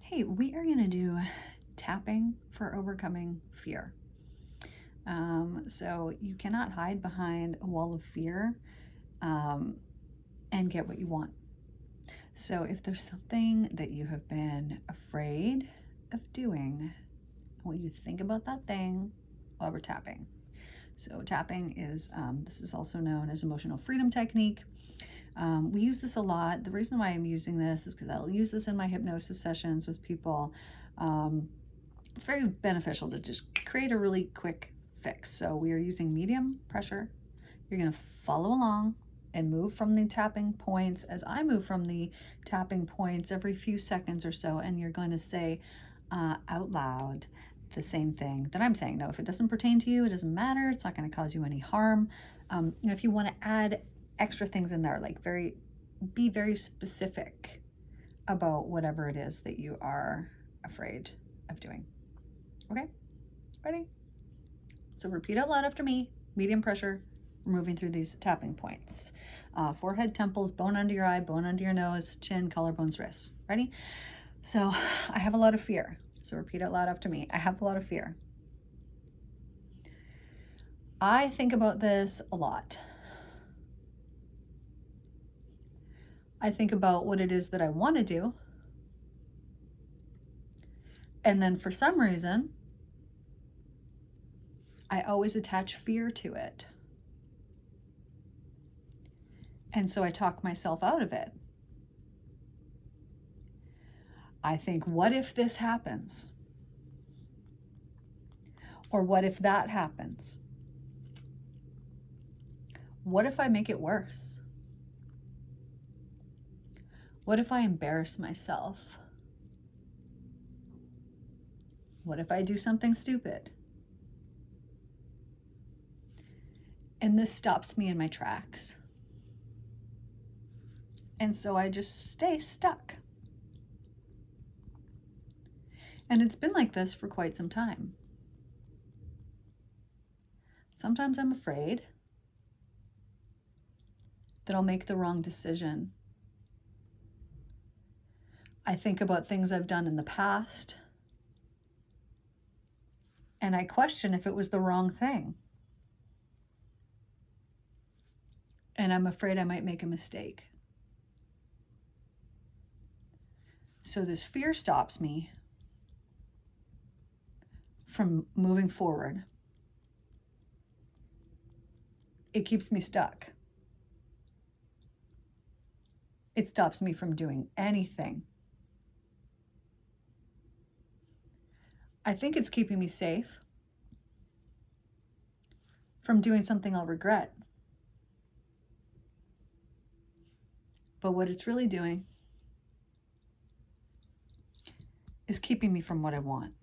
Hey, we are going to do tapping for overcoming fear. So you cannot hide behind a wall of fear um, and get what you want. So if there's something that you have been afraid of doing, I want you to think about that thing while we're tapping. So tapping is, this is also known as emotional freedom technique. We use this a lot. The reason why I'm using this is because I'll use this in my hypnosis sessions with people. It's very beneficial to just create a really quick fix. So we are using medium pressure. You're going to follow along and move from the tapping points as I move from the tapping points every few seconds or so, and you're going to say out loud the same thing that I'm saying. Now, if it doesn't pertain to you, it doesn't matter. It's not going to cause you any harm. If you want to add extra things in there, like be very specific about whatever it is that you are afraid of doing. Okay, ready? So repeat out loud after me. Medium pressure. We're moving through these tapping points. Forehead, temples, bone under your eye, bone under your nose, chin, collarbones, wrists. Ready? So I have a lot of fear. So repeat out loud after me. I have a lot of fear. I think about this a lot. I think about what it is that I want to do. And then for some reason, I always attach fear to it. And so I talk myself out of it. I think, what if this happens? Or what if that happens? What if I make it worse? What if I embarrass myself? What if I do something stupid? And this stops me in my tracks. And so I just stay stuck. And it's been like this for quite some time. Sometimes I'm afraid that I'll make the wrong decision. I think about things I've done in the past, and I question if it was the wrong thing. And I'm afraid I might make a mistake. So this fear stops me from moving forward. It keeps me stuck. It stops me from doing anything. I think it's keeping me safe from doing something I'll regret. But what it's really doing is keeping me from what I want.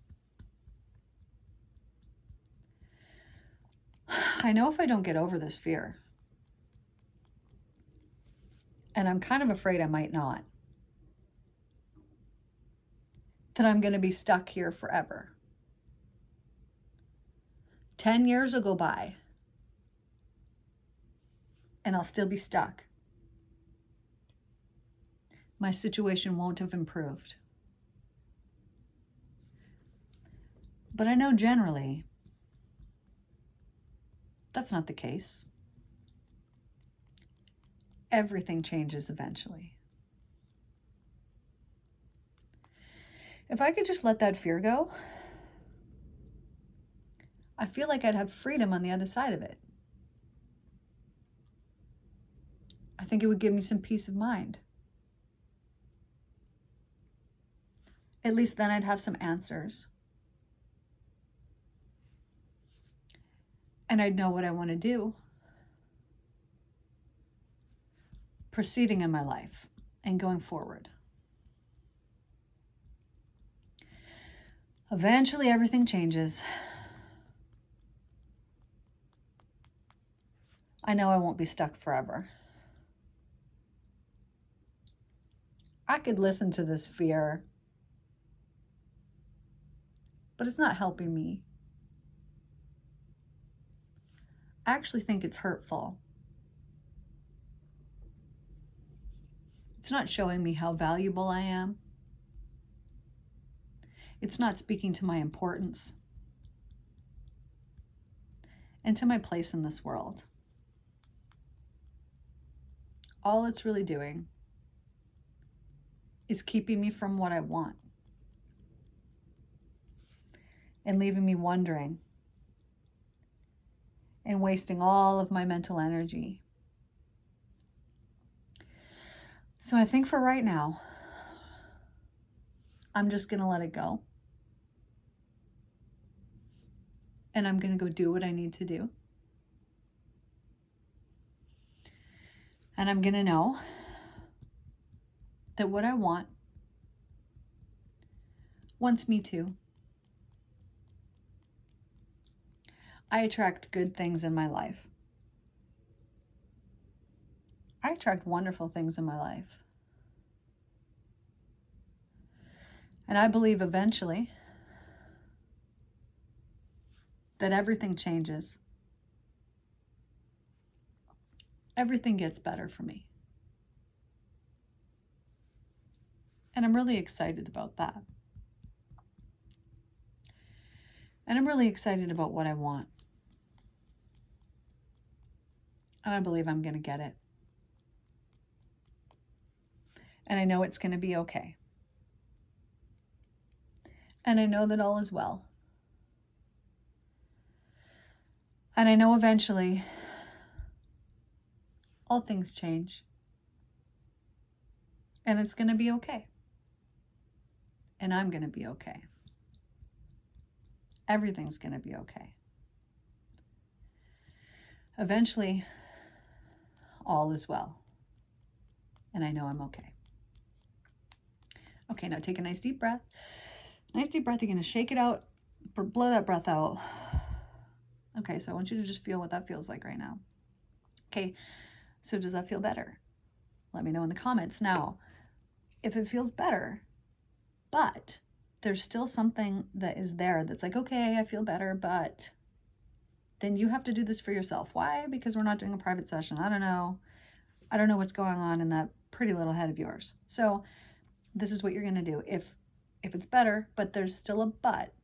I know if I don't get over this fear, and I'm kind of afraid I might not, that I'm going to be stuck here forever. 10 years will go by, and I'll still be stuck. My situation won't have improved. But I know generally that's not the case. Everything changes eventually. If I could just let that fear go, I feel like I'd have freedom on the other side of it. I think it would give me some peace of mind. At least then I'd have some answers. And I'd know what I want to do proceeding in my life and going forward. Eventually, everything changes. I know I won't be stuck forever. I could listen to this fear, but it's not helping me. I actually think it's hurtful. It's not showing me how valuable I am. It's not speaking to my importance and to my place in this world. All it's really doing is keeping me from what I want and leaving me wondering and wasting all of my mental energy. So I think for right now, I'm just going to let it go. And I'm going to go do what I need to do. And I'm going to know that what I want wants me to. I attract good things in my life. I attract wonderful things in my life. And I believe eventually that everything changes. Everything gets better for me. And I'm really excited about that. And I'm really excited about what I want. And I believe I'm going to get it. And I know it's going to be okay. And I know that all is well. And I know eventually all things change. And it's going to be okay. And I'm going to be okay. Everything's going to be okay. Eventually, all is well. And I know I'm okay. Okay, now take a nice deep breath. Nice deep breath. You're going to shake it out. Blow that breath out. Okay, so I want you to just feel what that feels like right now. Okay, so does that feel better? Let me know in the comments. Now, if it feels better, but there's still something that is there that's like, okay, I feel better, but then you have to do this for yourself. Why? Because we're not doing a private session. I don't know. I don't know what's going on in that pretty little head of yours. So this is what you're going to do. If it's better, but there's still a but,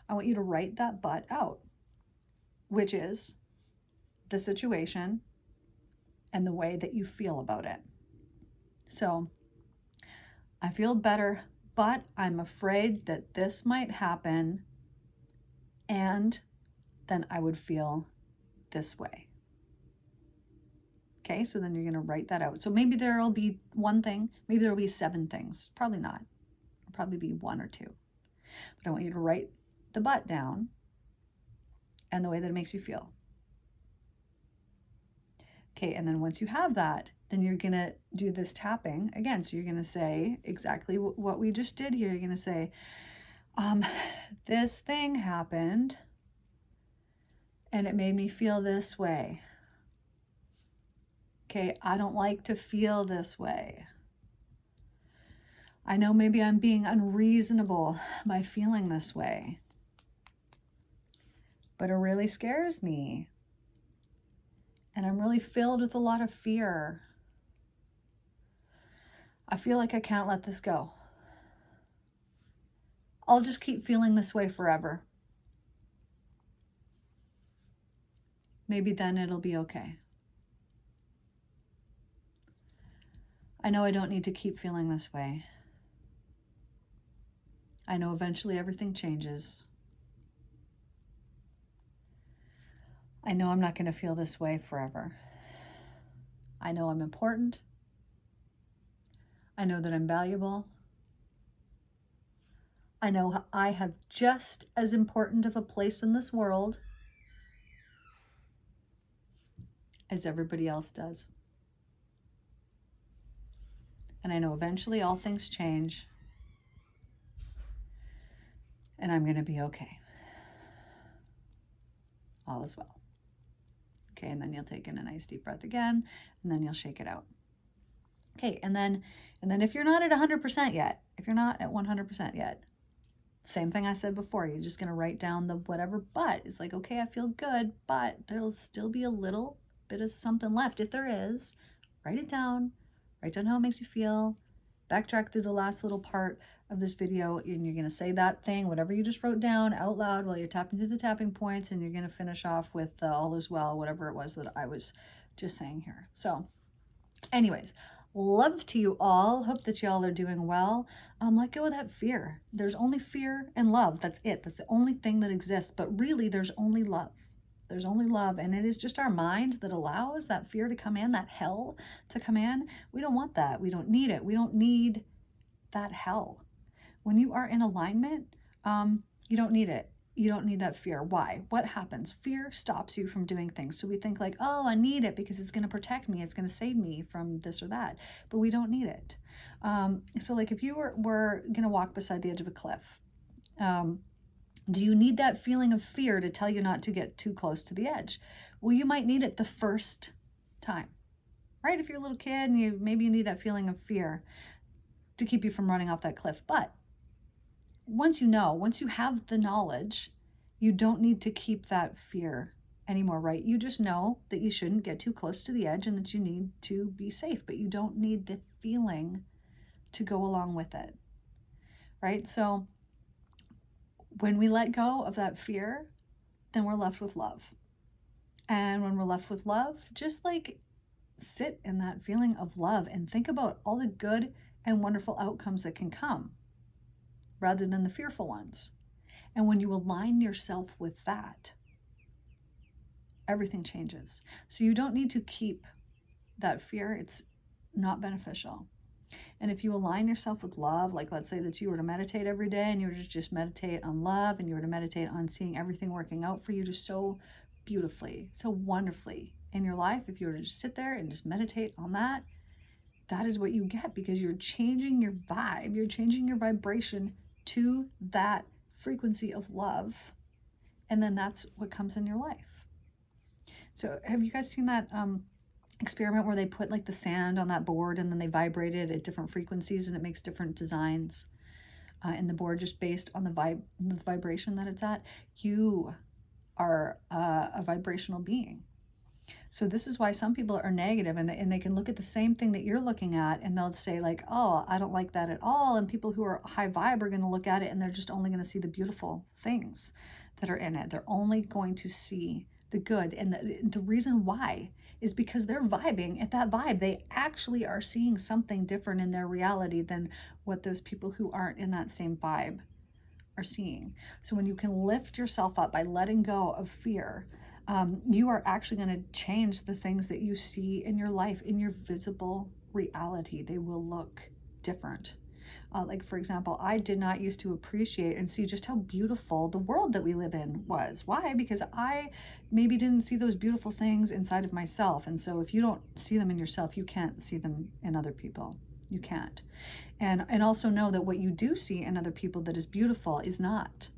I want you to write that but out, which is the situation and the way that you feel about it. So I feel better, but I'm afraid that this might happen, and then I would feel this way. Okay, so then you're going to write that out. So maybe there'll be one thing, maybe there'll be 7 things. Probably not. It'll probably be 1 or 2. But I want you to write the but down and the way that it makes you feel. Okay, and then once you have that, then you're going to do this tapping again. So you're going to say exactly what we just did here. You're going to say, this thing happened and it made me feel this way. Okay, I don't like to feel this way. I know maybe I'm being unreasonable by feeling this way, but it really scares me. And I'm really filled with a lot of fear. I feel like I can't let this go. I'll just keep feeling this way forever. Maybe then it'll be okay. I know I don't need to keep feeling this way. I know eventually everything changes. I know I'm not going to feel this way forever. I know I'm important. I know that I'm valuable. I know I have just as important of a place in this world as everybody else does. And I know eventually all things change. And I'm going to be okay. All is well. Okay, and then you'll take in a nice deep breath again, and then you'll shake it out. Okay, and then if you're not at 100% yet, if you're not at 100% yet, same thing I said before, you're just going to write down the whatever but. It's like, okay, I feel good, but there'll still be a little bit of something left. If there is, write it down. Write down how it makes you feel. backtrack through the last little part of this video, and you're going to say that thing, whatever you just wrote down out loud while you're tapping through the tapping points, and you're going to finish off with all is well, whatever it was that I was just saying here. So anyways, love to you all. Hope that y'all are doing well. Let go of that fear. There's only fear and love. That's it. That's the only thing that exists. But really, there's only love. There's only love. And it is just our mind that allows that fear to come in, that hell to come in. We don't want that. We don't need it. We don't need that hell. When you are in alignment, you don't need it. You don't need that fear. Why? What happens? Fear stops you from doing things. So we think like, oh, I need it because it's going to protect me. It's going to save me from this or that. But we don't need it. So like if you were going to walk beside the edge of a cliff, do you need that feeling of fear to tell you not to get too close to the edge? Well, you might need it the first time, right? If you're a little kid and maybe you need that feeling of fear to keep you from running off that cliff. But once you have the knowledge, you don't need to keep that fear anymore, right? You just know that you shouldn't get too close to the edge and that you need to be safe, but you don't need the feeling to go along with it, right? So when we let go of that fear, then we're left with love. And when we're left with love, just like sit in that feeling of love and think about all the good and wonderful outcomes that can come, rather than the fearful ones. And when you align yourself with that, everything changes. So you don't need to keep that fear. It's not beneficial. And if you align yourself with love, like let's say that you were to meditate every day and you were to just meditate on love and you were to meditate on seeing everything working out for you just so beautifully, so wonderfully in your life, if you were to just sit there and just meditate on that, that is what you get, because you're changing your vibe, you're changing your vibration to that frequency of love, and then that's what comes in your life. So have you guys seen that experiment where they put like the sand on that board and then they vibrate it at different frequencies and it makes different designs in the board just based on the vibration that it's at? You are a vibrational being. So this is why some people are negative, and they can look at the same thing that you're looking at and they'll say like, oh, I don't like that at all. And people who are high vibe are going to look at it and they're just only going to see the beautiful things that are in it. They're only going to see the good. And the reason why is because they're vibing at that vibe. They actually are seeing something different in their reality than what those people who aren't in that same vibe are seeing. So when you can lift yourself up by letting go of fear, you are actually going to change the things that you see in your life, in your visible reality. They will look different. Like, for example, I did not used to appreciate and see just how beautiful the world that we live in was. Why? Because I maybe didn't see those beautiful things inside of myself. And so if you don't see them in yourself, you can't see them in other people. You can't. And also know that what you do see in other people that is beautiful is not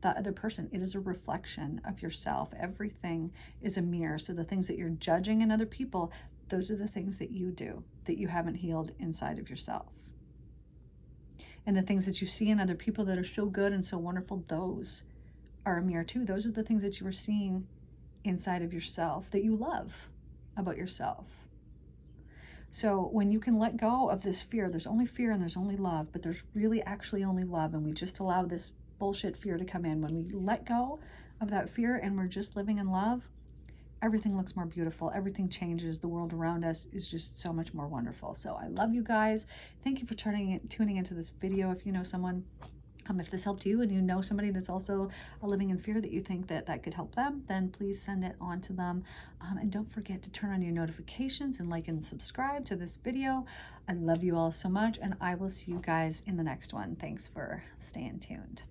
that other person. It is a reflection of yourself. Everything is a mirror. So the things that you're judging in other people, those are the things that you do that you haven't healed inside of yourself. And the things that you see in other people that are so good and so wonderful, those are a mirror too. Those are the things that you are seeing inside of yourself that you love about yourself. So when you can let go of this fear, there's only fear and there's only love, but there's really actually only love. And we just allow this bullshit fear to come in. When we let go of that fear and we're just living in love, everything looks more beautiful. Everything changes. The world around us is just so much more wonderful. So I love you guys. Thank you for tuning into this video. If you know someone, if this helped you and you know somebody that's also living in fear that you think that could help them, then please send it on to them. And don't forget to turn on your notifications and like and subscribe to this video. I love you all so much, and I will see you guys in the next one. Thanks for staying tuned.